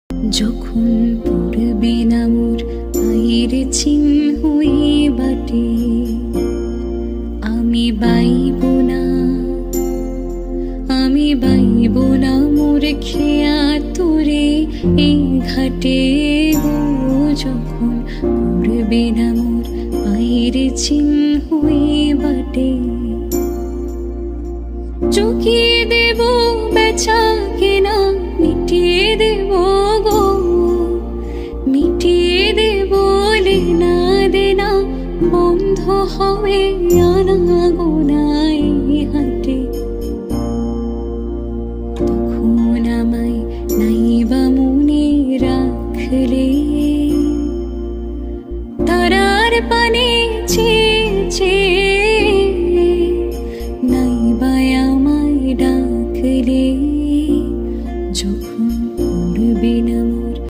যখন পড়বে না মোর পায়ের চিহ্ন এই বাটে, আমি বাইব না, আমি বাইব না মোর খেয়া তোরে এই ঘাটে গো। যখন পড়বে না মোর পায়ের চিহ্ন এই বাটে, চুকিয়ে দেব বেচা কেনা, মিটিয়ে দেব গো, মিটিয়ে দেব লেনা দেনা, বন্ধ হবে আনা গোনা এই হাটে। তখন আমায় নাইবা মনে রাখলে, তারার পানে